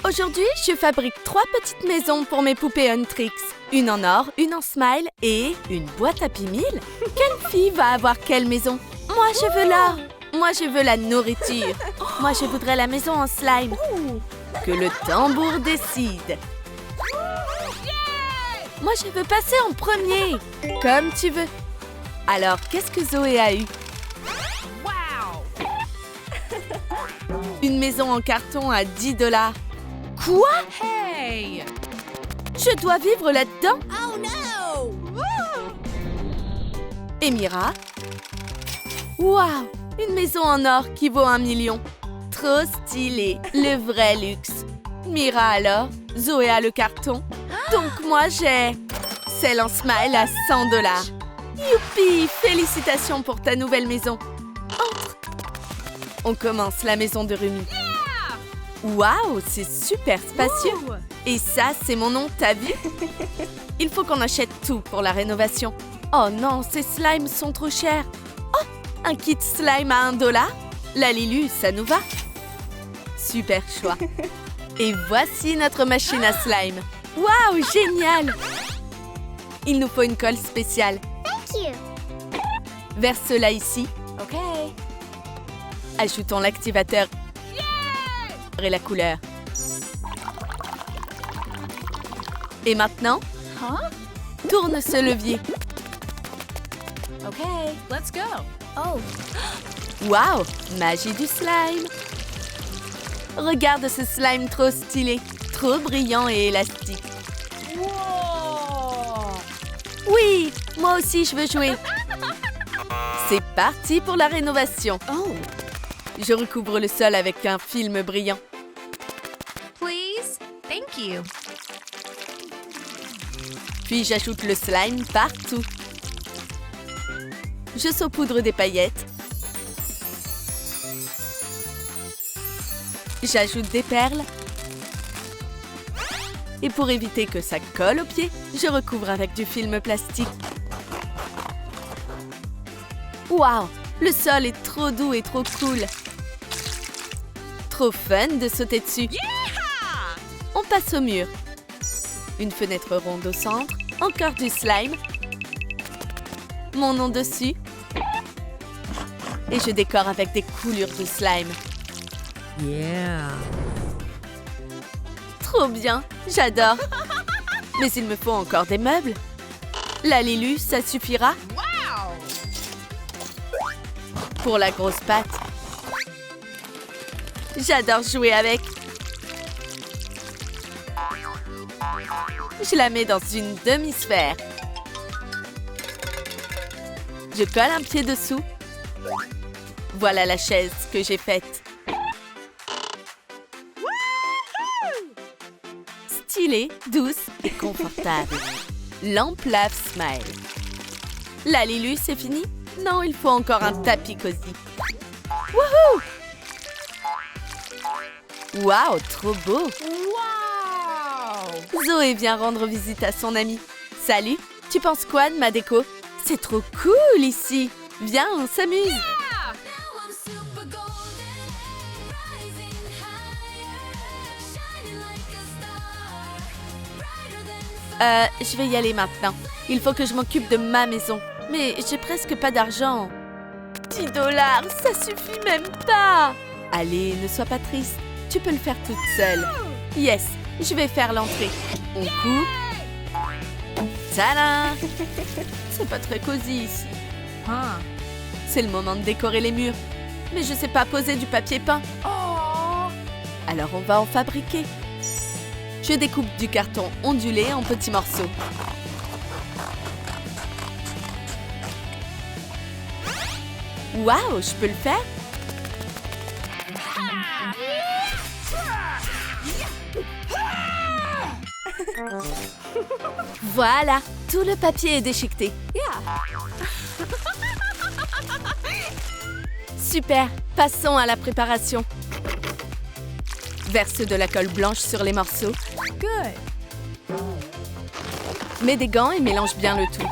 Aujourd'hui, je fabrique 3 petites maisons pour mes poupées Huntrix. Une en or, une en smile et une boîte à P1000. Quelle fille va avoir quelle maison? Moi, je veux l'or. Moi, je veux la nourriture. Moi, je voudrais la maison en slime. Que le tambour décide. Moi, je veux passer en premier. Comme tu veux. Alors, qu'est-ce que Zoé a eu? Une maison en carton à 10 $. Quoi? Hey! Je dois vivre là-dedans? Oh no! Et Mira? Waouh! Une maison en or qui vaut 1 million. Trop stylé, le vrai luxe. Mira alors? Zoé a le carton. Donc moi j'ai celle en smile à 100 $. Youpi! Félicitations pour ta nouvelle maison. Entre. On commence la maison de Rumi. Waouh, c'est super spacieux. Et ça, c'est mon nom, t'as vu? Il faut qu'on achète tout pour la rénovation. Oh non, ces slimes sont trop chers. Oh, un kit slime à 1 $? La Lilu, ça nous va? Super choix. Et voici notre machine à slime. Waouh, génial! Il nous faut une colle spéciale. Thank you. Verse cela ici. OK. Ajoutons l'activateur et la couleur. Et maintenant, tourne ce levier. OK. Let's go. Oh, Waouh, magie du slime. Regarde ce slime trop stylé, trop brillant et élastique. Wow! Oui, moi aussi je veux jouer. C'est parti pour la rénovation. Oh, Je recouvre le sol avec un film brillant. please. Thank you. Puis j'ajoute le slime partout. Je saupoudre des paillettes. J'ajoute des perles. Et pour éviter que ça colle aux pieds, je recouvre avec du film plastique. Waouh! Le sol est trop doux et trop cool. Trop fun de sauter dessus. On passe au mur. Une fenêtre ronde au centre. Encore du slime. Mon nom dessus. Et je décore avec des coulures de slime. Yeah. Trop bien, j'adore. Mais il me faut encore des meubles. La Lilu, ça suffira? Pour la grosse patte. J'adore jouer avec. Je la mets dans une demi-sphère. Je colle un pied dessous. Voilà la chaise que j'ai faite. Stylée, douce et confortable. Lampe lave smile. La Lilu, c'est fini? Non, il faut encore un tapis cosy. Wouhou! Waouh, trop beau! Wow! Zoé vient rendre visite à son amie. Salut, tu penses quoi de ma déco? C'est trop cool ici. Viens, on s'amuse. Je vais y aller maintenant. Il faut que je m'occupe de ma maison. Mais j'ai presque pas d'argent. 10 $, ça suffit même pas. Allez, ne sois pas triste. Tu peux le faire toute seule. Yes, je vais faire l'entrée. On coupe. Tada! C'est pas très cosy ici. Huh. C'est le moment de décorer les murs. Mais je sais pas poser du papier peint. Oh! Alors on va en fabriquer. Je découpe du carton ondulé en petits morceaux. Waouh, je peux le faire? Voilà, tout le papier est déchiqueté. Super, passons à la préparation. Verse de la colle blanche sur les morceaux. Good. Mets des gants et mélange bien le tout.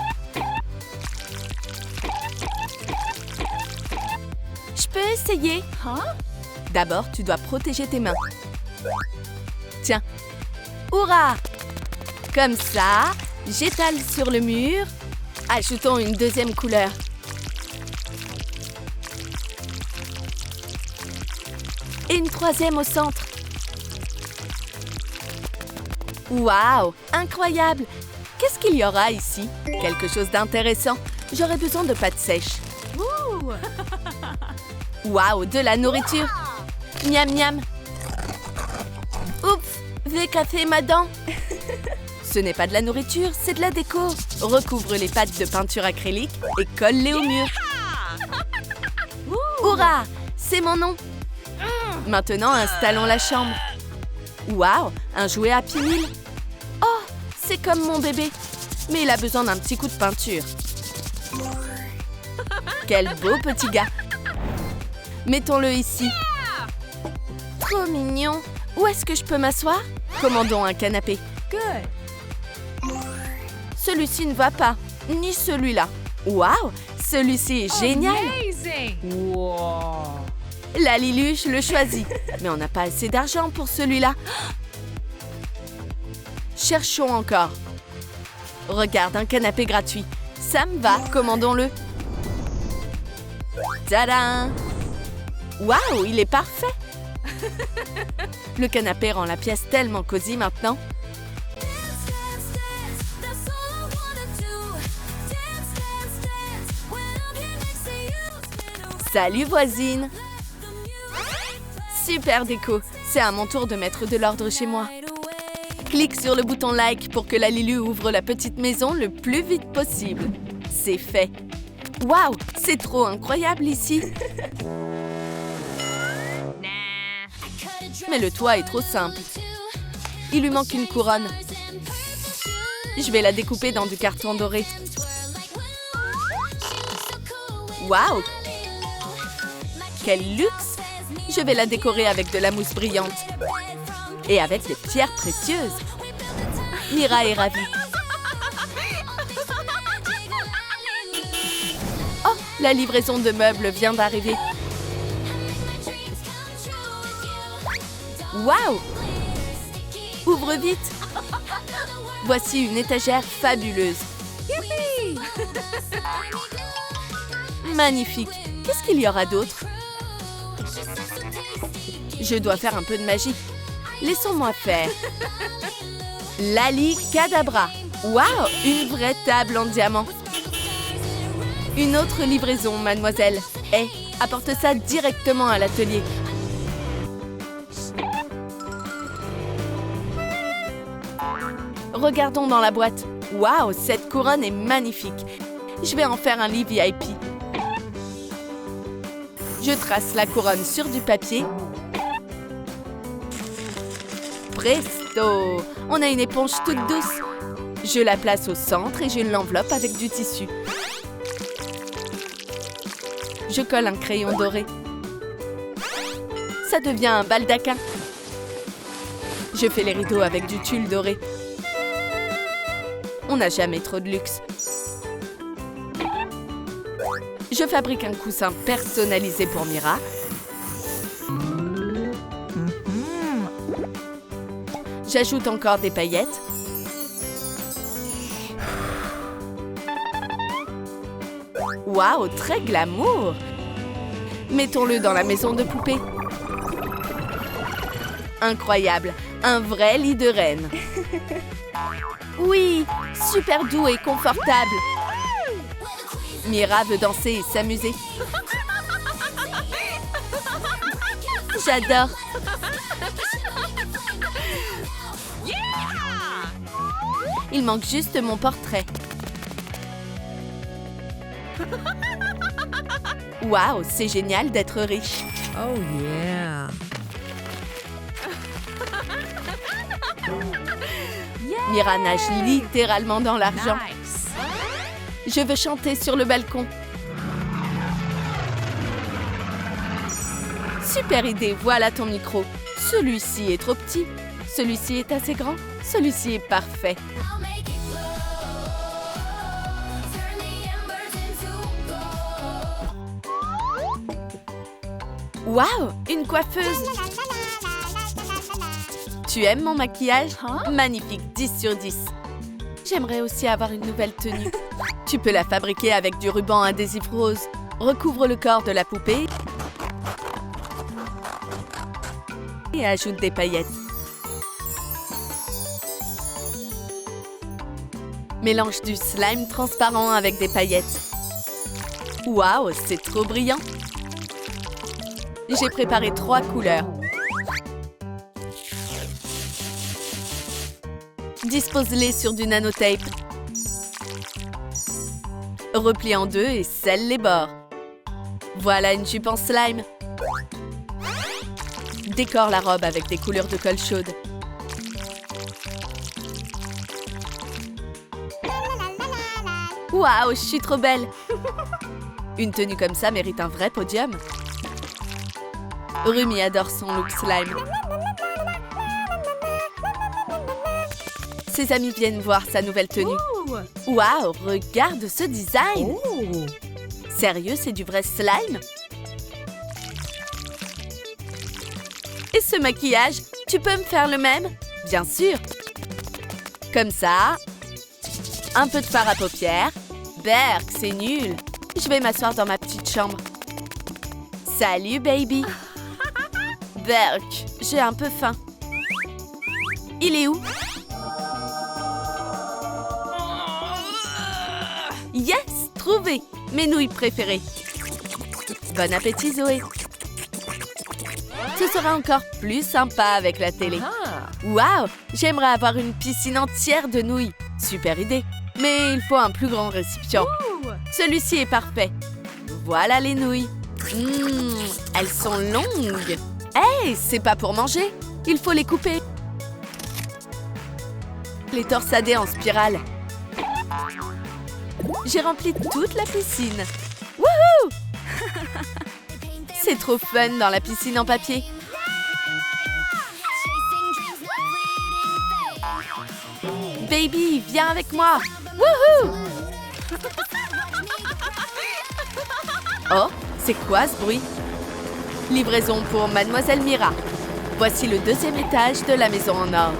Je peux essayer? Huh? D'abord, tu dois protéger tes mains. Tiens. Hurrah! Comme ça, j'étale sur le mur. Ajoutons une deuxième couleur. Et une troisième au centre. Waouh! Incroyable! Qu'est-ce qu'il y aura ici? Quelque chose d'intéressant. J'aurais besoin de pâte sèche. Waouh! De la nourriture! Miam miam! Oups! J'ai cassé ma dent! Ce n'est pas de la nourriture, c'est de la déco. Recouvre les pâtes de peinture acrylique et colle-les au mur. Hurrah! C'est mon nom! Maintenant, installons la chambre. Waouh! Un jouet Happy Meal! Oh! C'est comme mon bébé. Mais il a besoin d'un petit coup de peinture. Quel beau petit gars! Mettons-le ici. Trop mignon! Où est-ce que je peux m'asseoir? Commandons un canapé. Good. Celui-ci ne va pas, ni celui-là. Waouh! Celui-ci est génial! Amazing. Wow. La Liluche le choisit. Mais on n'a pas assez d'argent pour celui-là. Cherchons encore. Regarde, un canapé gratuit. Ça me va, commandons-le. Tadam! Waouh, il est parfait! Le canapé rend la pièce tellement cosy maintenant. Salut voisine! Super déco! C'est à mon tour de mettre de l'ordre chez moi. Clique sur le bouton like pour que la Lilu ouvre la petite maison le plus vite possible. C'est fait! Waouh! C'est trop incroyable ici! Mais le toit est trop simple. Il lui manque une couronne. Je vais la découper dans du carton doré. Waouh! Quel luxe! Je vais la décorer avec de la mousse brillante. Et avec des pierres précieuses. Mira est ravie. Oh, la livraison de meubles vient d'arriver. Waouh! Ouvre vite! Voici une étagère fabuleuse. Magnifique! Qu'est-ce qu'il y aura d'autre? Je dois faire un peu de magie. Laissons-moi faire. Lali Cadabra. Waouh! Une vraie table en diamant. Une autre livraison, mademoiselle. Apporte ça directement à l'atelier. Regardons dans la boîte. Waouh, cette couronne est magnifique. Je vais en faire un lit VIP. Je trace la couronne sur du papier. Presto! On a une éponge toute douce. Je la place au centre et je l'enveloppe avec du tissu. Je colle un crayon doré. Ça devient un baldaquin. Je fais les rideaux avec du tulle doré. On n'a jamais trop de luxe. Je fabrique un coussin personnalisé pour Mira. J'ajoute encore des paillettes. Waouh, très glamour! Mettons-le dans la maison de poupée. Incroyable, un vrai lit de reine. Oui, super doux et confortable. Mira veut danser et s'amuser. J'adore. Il manque juste mon portrait. Waouh, c'est génial d'être riche. Oh yeah. Mira nage littéralement dans l'argent. Nice. Je veux chanter sur le balcon. Super idée, voilà ton micro. Celui-ci est trop petit. Celui-ci est assez grand. Celui-ci est parfait. Waouh, une coiffeuse! Tu aimes mon maquillage? Magnifique, 10 sur 10. J'aimerais aussi avoir une nouvelle tenue. Tu peux la fabriquer avec du ruban adhésif rose. Recouvre le corps de la poupée et ajoute des paillettes. Mélange du slime transparent avec des paillettes. Waouh, c'est trop brillant! J'ai préparé 3 couleurs. Dispose-les sur du nanotape. Replie en 2 et scelle les bords. Voilà une jupe en slime. Décore la robe avec des couleurs de colle chaude. Waouh, je suis trop belle! Une tenue comme ça mérite un vrai podium. Rumi adore son look slime. Ses amis viennent voir sa nouvelle tenue. Waouh, regarde ce design! Sérieux, c'est du vrai slime? Et ce maquillage, tu peux me faire le même? Bien sûr! Comme ça. Un peu de fard à paupières. Berk, c'est nul! Je vais m'asseoir dans ma petite chambre. Salut, baby! Berk, j'ai un peu faim. Il est où? Yes! Trouvé! Mes nouilles préférées. Bon appétit, Zoé! Ce sera encore plus sympa avec la télé. Waouh! J'aimerais avoir une piscine entière de nouilles. Super idée! Mais il faut un plus grand récipient. Celui-ci est parfait. Voilà les nouilles. Elles sont longues. Hey, c'est pas pour manger. Il faut les couper. Les torsader en spirale. J'ai rempli toute la piscine. Wouhou! C'est trop fun dans la piscine en papier. Baby, viens avec moi. Wouhou! Oh, c'est quoi ce bruit? Livraison pour Mademoiselle Mira. Voici le 2e étage de la maison en or.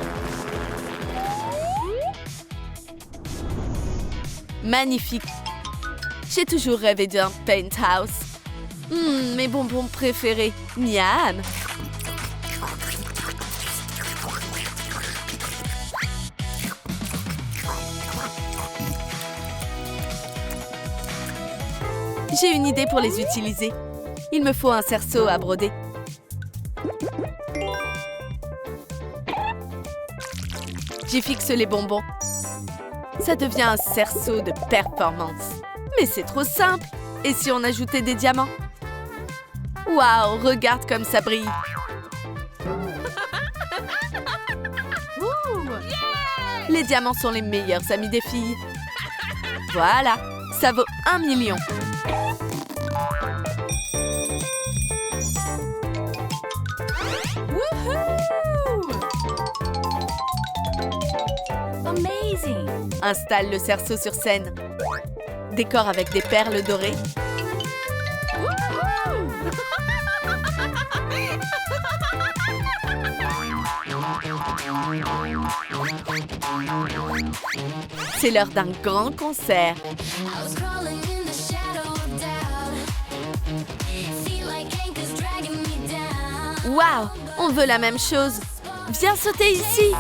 Magnifique. J'ai toujours rêvé d'un penthouse. Mes bonbons préférés. Miam. J'ai une idée pour les utiliser. Il me faut un cerceau à broder. J'y fixe les bonbons. Ça devient un cerceau de performance. Mais c'est trop simple. Et si on ajoutait des diamants? Waouh, regarde comme ça brille. Les diamants sont les meilleurs amis des filles. Voilà, ça vaut 1 million. Amazing! Installe le cerceau sur scène. Décore avec des perles dorées. C'est l'heure d'un grand concert. Waouh! On veut la même chose. Viens sauter ici.